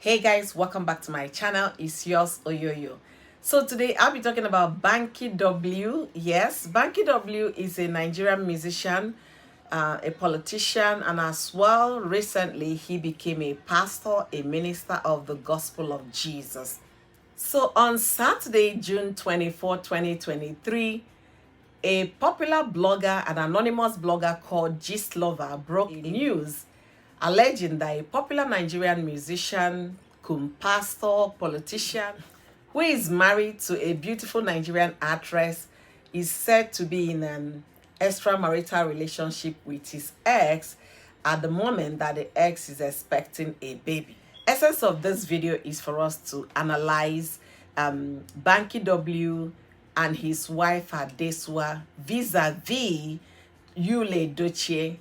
Hey guys, welcome back to my channel. It's yours Oyoyo. So today I'll be talking about Banky W. Yes, Banky W is a Nigerian musician, a politician, and as well recently he became a pastor, a minister of the gospel of Jesus. So on Saturday, June 24, 2023, a popular blogger, an anonymous blogger called Gistlover, broke news alleging that a popular Nigerian musician, pastor, politician, who is married to a beautiful Nigerian actress, is said to be in an extramarital relationship with his ex at the moment that the ex is expecting a baby. Essence of this video is for us to analyze Banky W and his wife Adesuwa vis-a-vis Yul Edochie,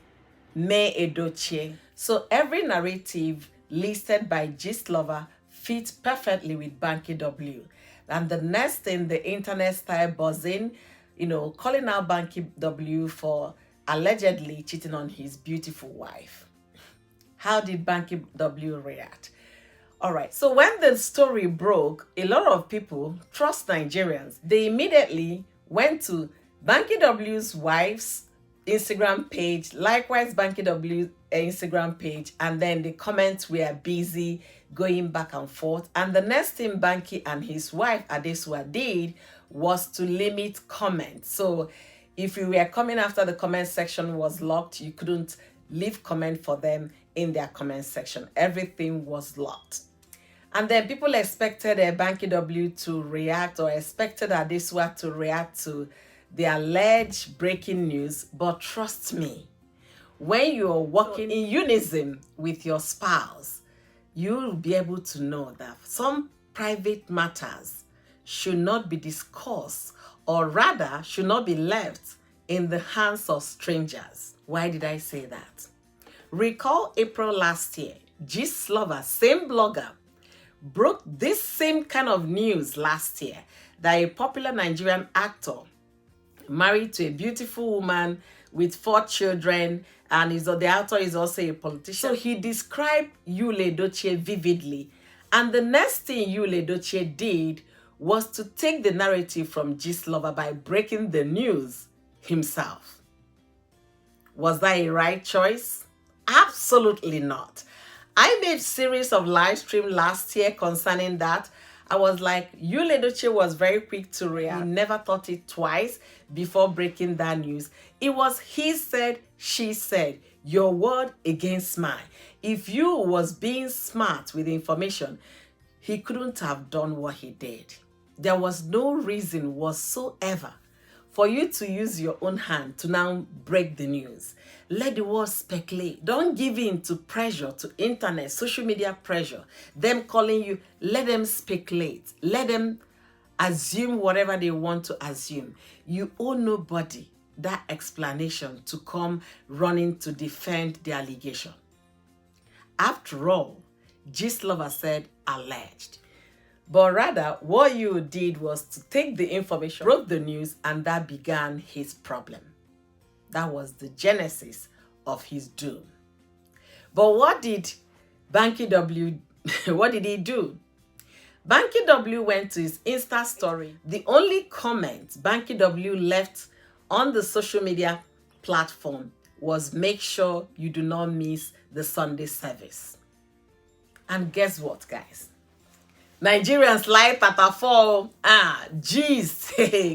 May Edochie. So every narrative listed by Gistlover fits perfectly with Banky W. And the next thing, the internet started buzzing, calling out Banky W for allegedly cheating on his beautiful wife. How did Banky W react? All right, so when the story broke, a lot of people, trust Nigerians, they immediately went to Banky W's wife's Instagram page, likewise Banky W's Instagram page, and then the comments were busy going back and forth. And the next thing Banky and his wife Adesuwa did was to limit comments. So if you were coming after the comment section was locked, you couldn't leave comment for them in their comment section. Everything was locked. And then people expected Banky W to react, or expected Adesuwa to react to the alleged breaking news. But trust me, when you're working in unison with your spouse, you'll be able to know that some private matters should not be discussed, or rather should not be left in the hands of strangers. Why did I say that? Recall April last year, Gistlover, same blogger, broke this same kind of news last year that a popular Nigerian actor married to a beautiful woman with 4 children, and the actor is also a politician. So he described Yul Edochie vividly, and the next thing Yul Edochie did was to take the narrative from Gistlover by breaking the news himself. Was that a right choice? Absolutely not. I made a series of live stream last year concerning that. I was like, Yul Edochie was very quick to react. He never thought it twice before breaking that news. It was he said, she said, your word against mine. If you was being smart with information, he couldn't have done what he did. There was no reason whatsoever for you to use your own hand to now break the news. Let the world speculate. Don't give in to pressure, to internet, social media pressure. Them calling you, let them speculate. Let them assume whatever they want to assume. You owe nobody that explanation to come running to defend the allegation. After all, Gistlover said alleged. But rather, what you did was to take the information, broke the news, and that began his problem. That was the genesis of his doom. But what did Banky W, what did he do? Banky W went to his Insta story. The only comment Banky W left on the social media platform was, make sure you do not miss the Sunday service. And guess what, guys? Nigerians like tatafo, gist,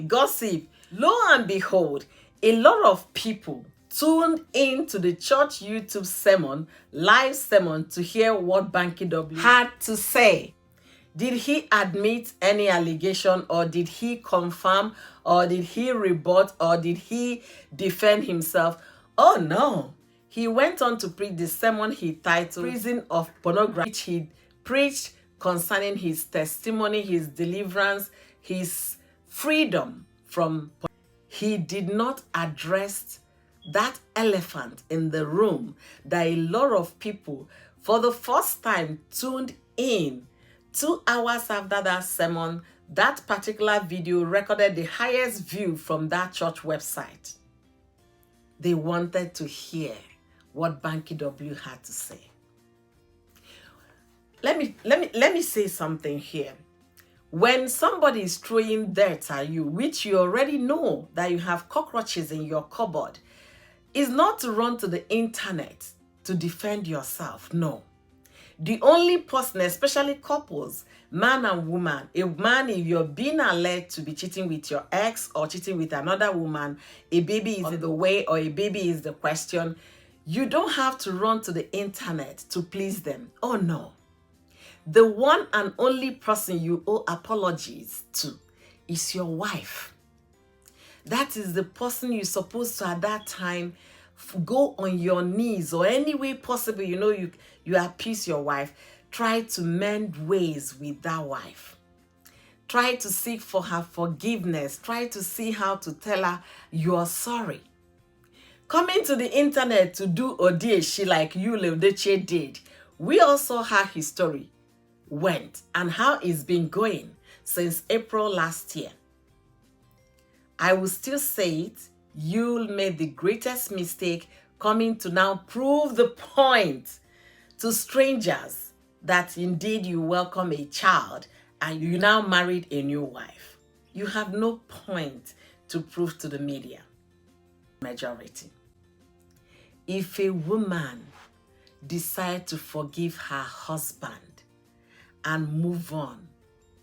gossip. Lo and behold, a lot of people tuned in to the church YouTube sermon, live sermon, to hear what Banky W had to say. Did he admit any allegation, or did he confirm, or did he rebut, or did he defend himself? Oh no. He went on to preach the sermon he titled Prison of Pornography, which he preached concerning his testimony, his deliverance, his freedom from. He did not address that elephant in the room that a lot of people for the first time tuned in. 2 hours after that sermon, that particular video recorded the highest view from that church website. They wanted to hear what Banky W had to say. let me say something here. When somebody is throwing dirt at you, which you already know that you have cockroaches in your cupboard, is not to run to the internet to defend yourself. No. The only person, especially couples, man and woman, a man, if you're being alleged to be cheating with your ex or cheating with another woman, a baby is on the way or a baby is the question, you don't have to run to the internet to please them. Oh no. The one and only person you owe apologies to is your wife. That is the person you're supposed to at that time go on your knees or any way possible, you appease your wife. Try to mend ways with that wife. Try to seek for her forgiveness. Try to see how to tell her you're sorry. Coming to the internet to do Odieshi like you, Leodeche, did. We also heard his story went and how it's been going since April last year. I will still say it, you'll make the greatest mistake coming to now prove the point to strangers that indeed you welcome a child and you now married a new wife. You have no point to prove to the media. Majority. If a woman decides to forgive her husband and move on,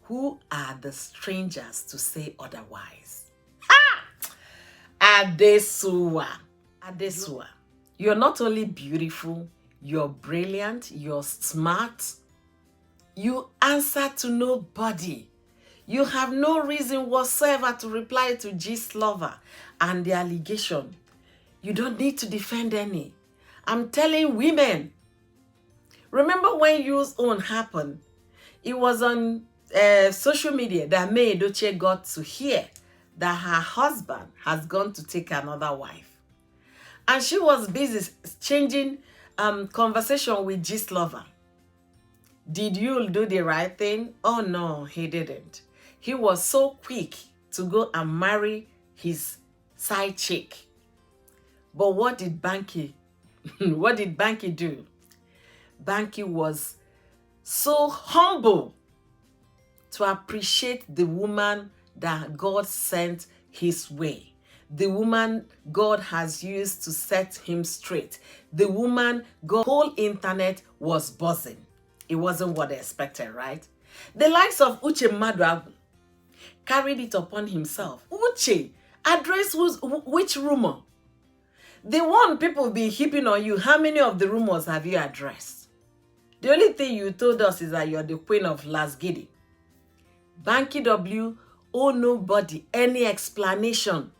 who are the strangers to say otherwise? Adesuwa. Adesuwa. You're not only beautiful, you're brilliant, you're smart. You answer to nobody. You have no reason whatsoever to reply to Gistlover and the allegation. You don't need to defend any. I'm telling women. Remember when You's own happened? It was on social media that May Edochie got to hear that her husband has gone to take another wife. And she was busy changing conversation with Gistlover. Did you do the right thing? Oh no, he didn't. He was so quick to go and marry his side chick. But what did Banky what did Banky do? Banky was so humble to appreciate the woman that God sent his way. The woman God has used to set him straight. The woman God whole internet was buzzing. It wasn't what they expected, right? The likes of Uche Madu carried it upon himself. Uche addressed which rumor? The one people be heaping on you, how many of the rumors have you addressed? The only thing you told us is that you're the queen of Las Giddy. Banky W owe nobody any explanation.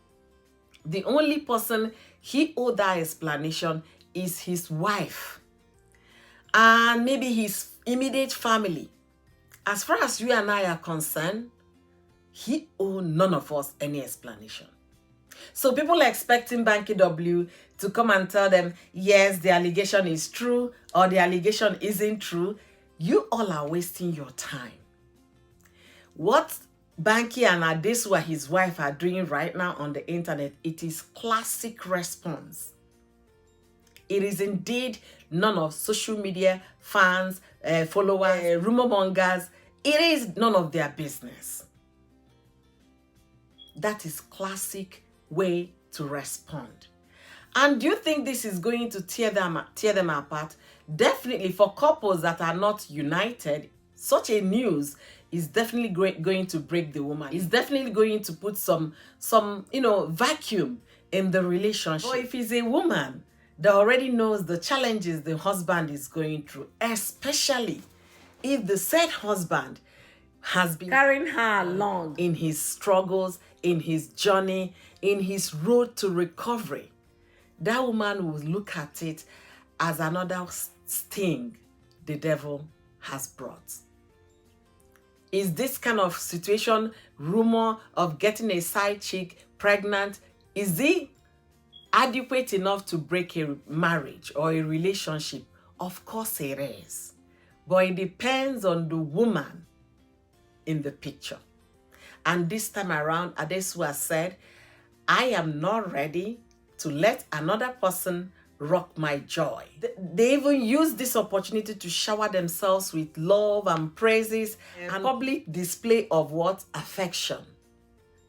The only person he owed that explanation is his wife and maybe his immediate family. As far as you and I are concerned, he owed none of us any explanation. So people are expecting Banky W to come and tell them, yes, the allegation is true or the allegation isn't true. You all are wasting your time. What Banky and Adesuwa, his wife, are doing right now on the internet, it is classic response. It is indeed none of social media fans, followers, rumor mongers. It is none of their business. That is classic way to respond. And do you think this is going to tear them apart? Definitely, for couples that are not united, such a news is definitely going to break the woman. It's definitely going to put some vacuum in the relationship. Or if it's a woman that already knows the challenges the husband is going through, especially if the said husband has been carrying her along in his struggles, in his journey, in his road to recovery, that woman will look at it as another sting the devil has brought. Is this kind of situation, rumor of getting a side chick pregnant, is it adequate enough to break a marriage or a relationship? Of course it is. But it depends on the woman in the picture. And this time around, Adesuwa said, I am not ready to let another person rock my joy. They even use this opportunity to shower themselves with love and praises and public display of what? Affection.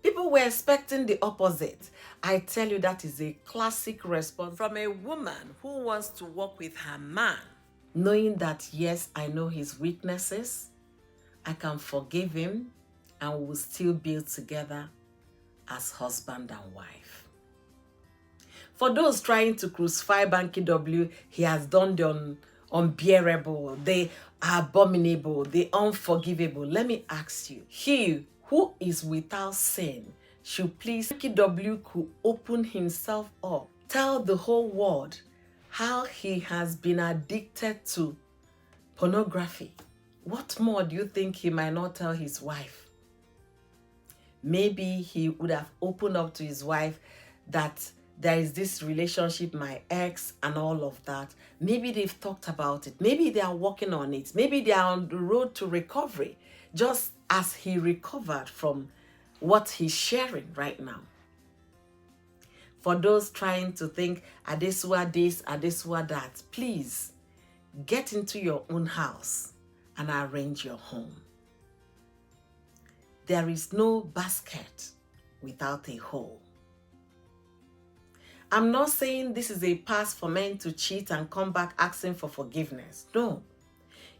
People were expecting the opposite. I tell you, that is a classic response from a woman who wants to work with her man, knowing that, yes, I know his weaknesses, I can forgive him, and we will still build together as husband and wife. For those trying to crucify Banky W, he has done the unbearable, the abominable, the unforgivable. Let me ask you, he who is without sin should please, Banky W could open himself up, tell the whole world how he has been addicted to pornography. What more do you think he might not tell his wife? Maybe he would have opened up to his wife that there is this relationship, my ex, and all of that. Maybe they've talked about it. Maybe they are working on it. Maybe they are on the road to recovery, just as he recovered from what he's sharing right now. For those trying to think, Adesuwa this, Adesuwa that, please get into your own house and arrange your home. There is no basket without a hole. I'm not saying this is a pass for men to cheat and come back asking for forgiveness. No.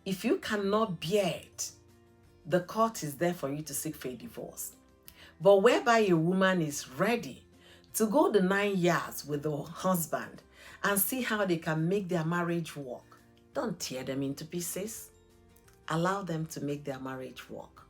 If you cannot bear it, the court is there for you to seek for a divorce. But whereby a woman is ready to go the 9 years with the husband and see how they can make their marriage work, don't tear them into pieces. Allow them to make their marriage work.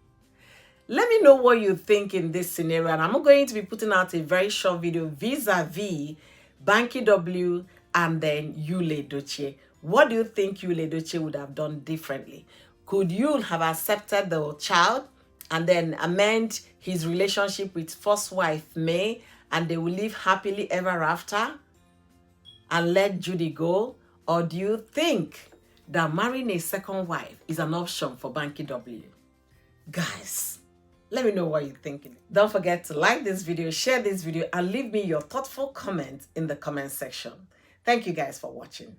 Let me know what you think in this scenario, and I'm going to be putting out a very short video vis-a-vis Banky W and then Yul Edochie. What do you think Yul Edochie would have done differently? Could Yul have accepted the child and then amend his relationship with first wife May, and they will live happily ever after and let Judy go? Or do you think that marrying a second wife is an option for Banky W? Guys, let me know what you're thinking. Don't forget to like this video, share this video, and leave me your thoughtful comments in the comment section. Thank you guys for watching.